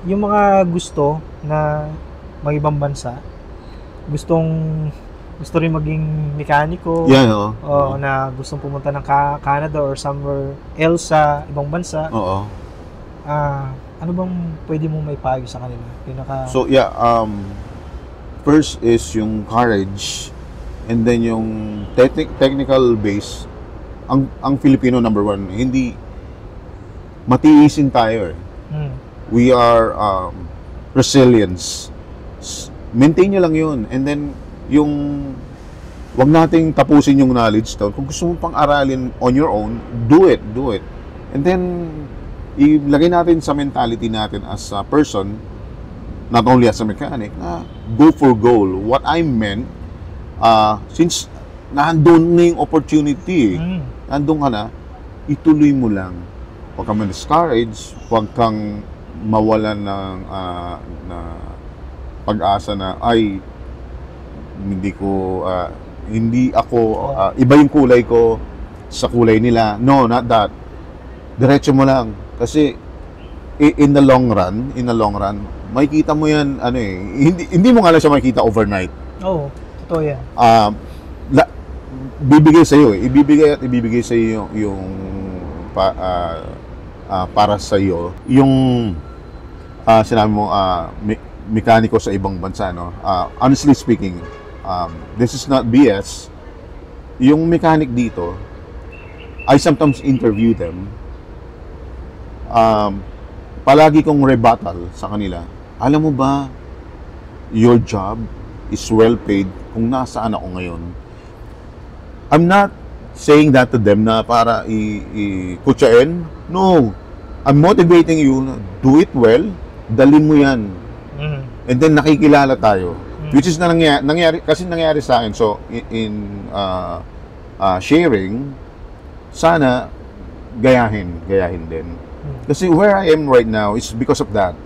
yung mga gusto na mag-ibang bansa, gusto rin maging mekaniko, Yeah, oo. o na gustong pumunta ng Canada or somewhere else sa ibang bansa, Oo. ano bang pwede mong maipayo sa kanila? So, yeah, first is yung courage, and then yung technical base. Ang Filipino, number one, hindi matiisin tayo eh. We are resilience. Maintain nyo lang yun. And then, yung wag nating tapusin yung knowledge down. Kung gusto mo pang aralin on your own, do it. And then, ilagay natin sa mentality natin as a person, not only as a mechanic, na go for goal. What I meant, since nandun na yung opportunity, nandun ka na, ituloy mo lang. Huwag kang ma-discourage, huwag kang mawalan ng pag-asa na, ay, hindi ako, iba yung kulay ko sa kulay nila. No, not that. Diretso mo lang. Kasi, in the long run, makikita mo yan, hindi mo nga lang siya makikita overnight. Oo, totoo yan. Bibigay sa iyo, ibibigay sa iyo yung para sa iyo yung sinabi mo mekaniko sa ibang bansa, no? Honestly speaking, this is not BS. Yung mechanic dito, I sometimes interview them. Palagi kong rebuttal sa kanila. Alam mo ba, your job is well paid kung nasaan ako ngayon. I'm not saying that to them na para i-kutsain. No. I'm motivating you. Do it well. Dalhin mo yan. And then nakikilala tayo. Which is nangyari sa akin. So, in sharing, sana gayahin din. Kasi where I am right now is because of that.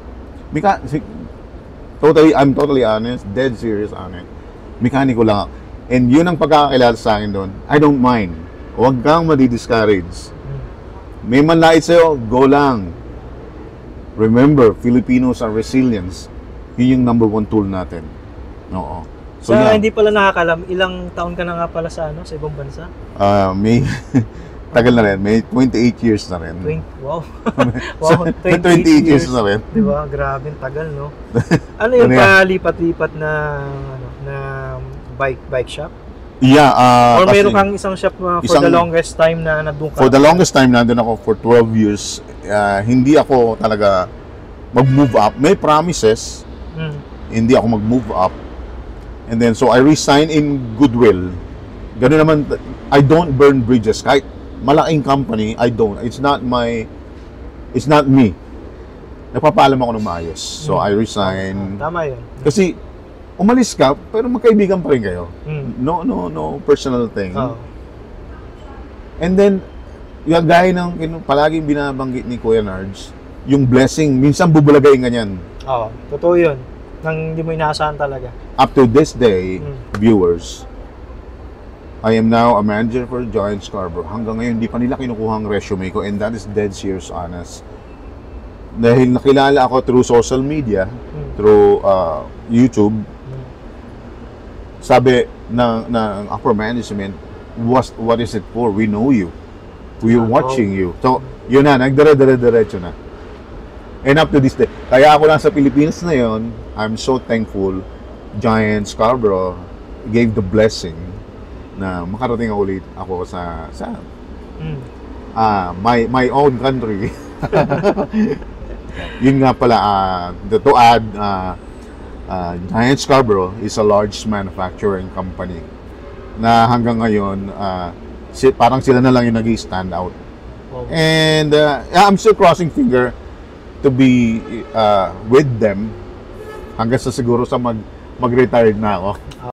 I'm totally honest, dead serious honest. Mekaniko lang ako. And yun ang pagkakakilala sa akin doon. I don't mind. Huwag kang madi-discourage. May manlait sa'yo, go lang. Remember, Filipinos are resilience. Yun yung number one tool natin. Oo. So, hindi pala nakakalam, ilang taon ka na nga pala sa ibang bansa? May tagal na rin. May 28 years na rin. Wow. Wow, 28 years na rin. Diba? Grabe, tagal, no? Ano yung palipat-lipat na bike shop? Yeah. Or meron kang isang shop for the longest time na nandun ka? For the longest time, nandun ako for 12 years. Hindi ako talaga mag-move up. May promises. Hindi ako mag-move up. And then, so I resigned in goodwill. Ganun naman, I don't burn bridges. Kahit malaking company, I don't. It's not me. Napapaalam ako ng maayos. So I resigned. Tama yun. Kasi, umalis ka, pero magkaibigan pa rin kayo. No personal thing. And then, yung gaya ng palaging binabanggit ni Kuya Nards, yung blessing, minsan bubulagayin ka niyan. Oo, totoo yun. Nang hindi mo inaasahan talaga. Up to this day, viewers, I am now a manager for Giant Scarborough. Hanggang ngayon, hindi pa nila kinukuha ang resume ko, and that is dead serious honest. Dahil nakilala ako through social media, through YouTube, sabi ng upper management, what is it for? We know you. We're watching you. So, yun na, nagdire-diretso na. And up to this day, kaya ako lang sa Pilipinas na yun, I'm so thankful Giant Scarborough gave the blessing na makarating ulit ako sa my own country. Yun nga pala, to add, Giant Scarborough is a large manufacturing company na hanggang ngayon parang sila na lang yung nag-stand out. And I'm still crossing finger to be with them hanggang sa siguro sa mag-retire na ako.